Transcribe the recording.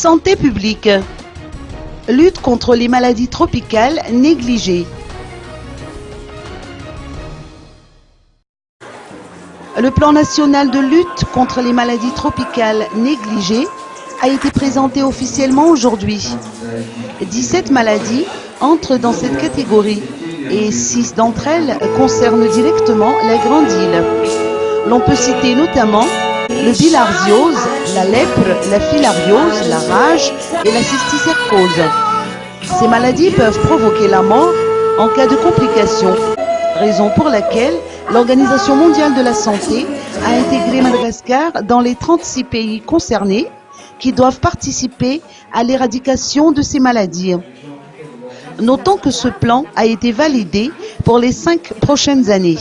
Santé publique. Lutte contre les maladies tropicales négligées. Le plan national de lutte contre les maladies tropicales négligées a été présenté officiellement aujourd'hui. 17 maladies entrent dans cette catégorie et 6 d'entre elles concernent directement la Grande Île. L'on peut citer notamment le bilharziose, la lèpre, la filariose, la rage et la cysticercose. Ces maladies peuvent provoquer la mort en cas de complications, raison pour laquelle l'Organisation mondiale de la santé a intégré Madagascar dans les 36 pays concernés qui doivent participer à l'éradication de ces maladies. Notons que ce plan a été validé pour les 5 prochaines années.